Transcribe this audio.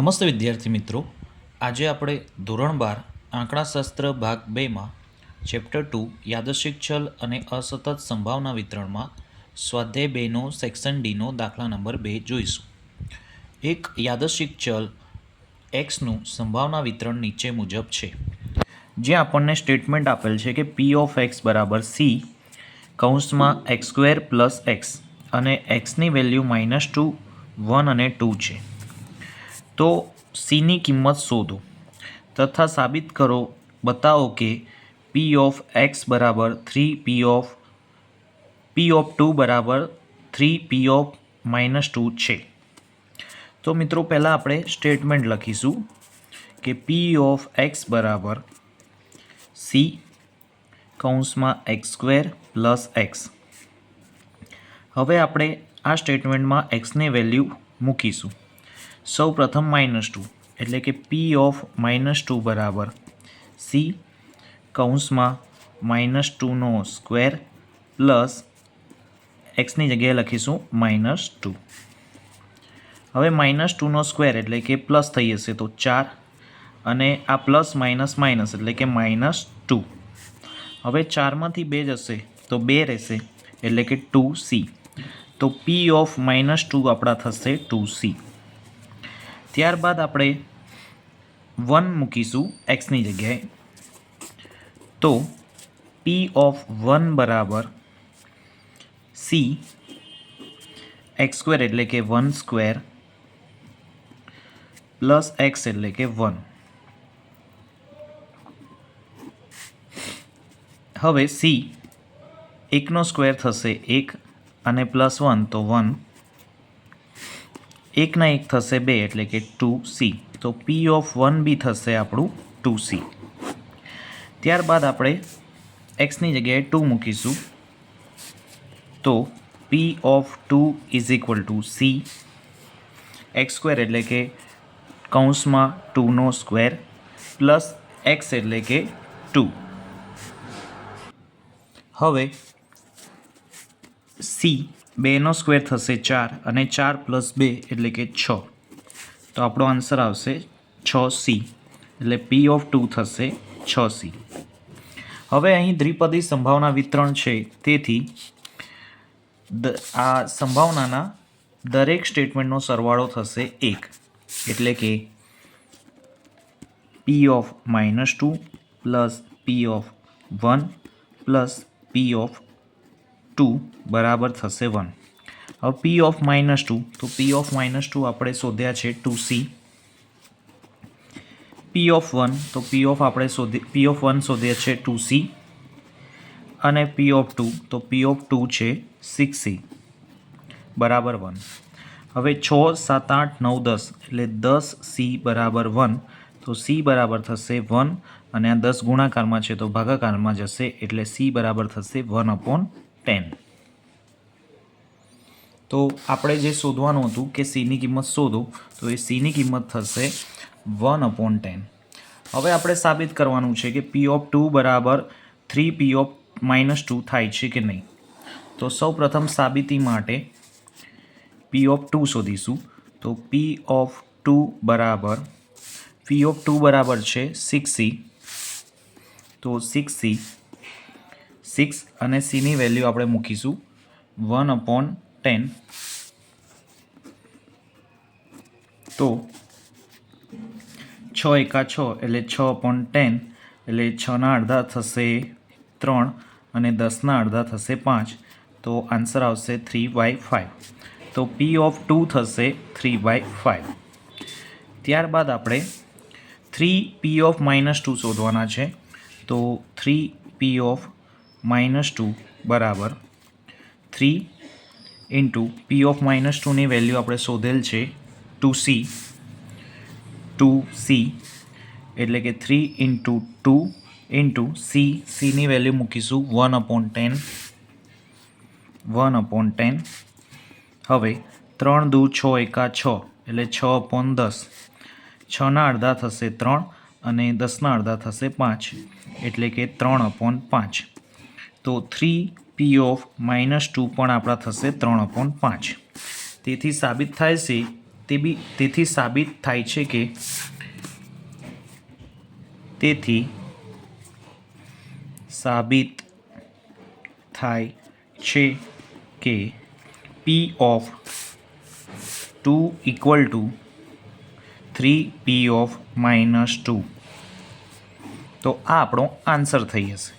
નમસ્તે વિદ્યાર્થી મિત્રો, આજે આપણે ધોરણ 12 આંકડાશાસ્ત્ર ભાગ 2માં ચેપ્ટર 2 યાદચ્છિક ચલ અને અસતત સંભાવના વિતરણમાં સ્વાધ્યાય 2નો સેક્શન ડીનો દાખલા નંબર 2 જોઈશું. એક યાદચ્છિક ચલ એક્સનું સંભાવના વિતરણ નીચે મુજબ છે. જે આપણને સ્ટેટમેન્ટ આપેલ છે કે પી ઓફ એક્સ બરાબર સી કૌંસમાં એક્સ સ્ક્વેર પ્લસ એક્સ અને એક્સની વેલ્યુ -2, 1 અને 2 છે. તો સીની કિંમત શોધો તથા સાબિત કરો બતાવો કે પી ઓફ એક્સ બરાબર 3 પી ઓફ 2 બરાબર 3 પી ઓફ -2 છે. તો મિત્રો પહેલાં આપણે સ્ટેટમેન્ટ લખીશું કે પી ઓફ એક્સ બરાબર સી કૌંસમાં એક્સ સ્ક્વેર પ્લસ એક્સ. હવે આપણે આ સ્ટેટમેન્ટમાં એક્સની વેલ્યુ મૂકીશું. સૌ પ્રથમ -2 એટલે કે પી ઓફ -2 બરાબર સી કૌંસમાં -2નો સ્ક્વેર પ્લસ એક્સની જગ્યાએ લખીશું -2. હવે -2નો સ્ક્વેર એટલે કે પ્લસ થઈ જશે તો 4 અને આ પ્લસ માઇનસ માઇનસ એટલે કે -2. હવે 4માંથી 2 જશે તો 2 રહેશે એટલે કે 2c. તો પી ઓફ -2 આપણા થશે 2c. ત્યારબાદ આપણે 1 મૂકીશું એક્સની જગ્યાએ. તો પી ઓફ 1 બરાબર સી એક્સ સ્ક્વેર એટલે કે 1 સ્ક્વેર પ્લસ એક્સ એટલે કે 1. હવે સી 1નો સ્ક્વેર થશે 1 અને +1 તો 1. 1 ના 1 થશે 2 એટલે કે 2c. તો પી ઓફ 1 બી થશે આપણું 2c. ત્યારબાદ આપણે એક્સની જગ્યાએ 2 મૂકીશું. તો પી of 2 is equal to C x square એટલે કે કૌંસમાં 2નો સ્ક્વેર પ્લસ એક્સ એટલે કે 2. હવે સી 2નો સ્ક્વેર થશે 4 અને 4 + 2 એટલે કે 6. તો આપણો આન્સર આવશે 6c. એટલે પી ઓફ 2 થશે 6c. હવે અહીં દ્વિપદી સંભાવના વિતરણ છે, તેથી આ સંભાવનાના દરેક સ્ટેટમેન્ટનો સરવાળો થશે 1. એટલે કે પી of -2 plus P of 1 plus P of 2 બરાબર થશે 1. હવે પી ઓફ -2 તો પી ઓફ -2 આપણે શોધ્યા છે 2c. પી ઓફ 1 તો પી ઓફ 1 શોધ્યા છે 2c અને પી ઓફ 2 તો પી ઓફ 2 છે 6c બરાબર 1. હવે 6, 7, 8, 9, 10 એટલે 10c બરાબર 1. તો c બરાબર થશે 1 અને આ 10 ગુણાકારમાં છે તો ભાગાકારમાં જશે એટલે c બરાબર થશે 1/10. તો આપણે જે શોધવાનું હતું કે સીની કિંમત શોધો, તો એ સીની કિંમત થશે 1/10. હવે આપણે સાબિત કરવાનું છે કે પી ઓફ 2 બરાબર 3 પી ઓફ -2 થાય છે કે નહીં. તો સૌ પ્રથમ સાબિતી માટે પી ઓફ 2 શોધીશું. તો પી ઓફ 2 બરાબર છે 6c. તો 6c 6 અને સીની વેલ્યુ આપણે મૂકીશું 1/10. તો 6 એકા 6 એટલે 6/10 એટલે 6ના અડધા થશે 3 અને 10ના અડધા થશે 5. તો આન્સર આવશે 3/5. તો પી ઓફ 2 થશે 3/5. ત્યારબાદ આપણે 3 પી ઓફ -2 શોધવાના છે. તો 3 પી ઓફ -2 બરાબર 3 ઇન્ટુ પી ઓફ -2ની વેલ્યુ આપણે શોધેલ છે 2c એટલે કે 3 ઇન્ટુ 2 ઇન્ટુ સીની વેલ્યુ મૂકીશું 1/10. હવે 3 દુ 6 એકા 6 એટલે 6/10. 6ના અડધા થશે 3 અને 10ના અડધા થશે 5 એટલે કે 3/5. તો 3 પી ઓફ -2 પણ આપણા થશે 3/5. તેથી સાબિત થાય છે તેથી સાબિત થાય છે કે P of 2 equal to 3P of -2. તો આ આપણો આન્સર થઈ જશે.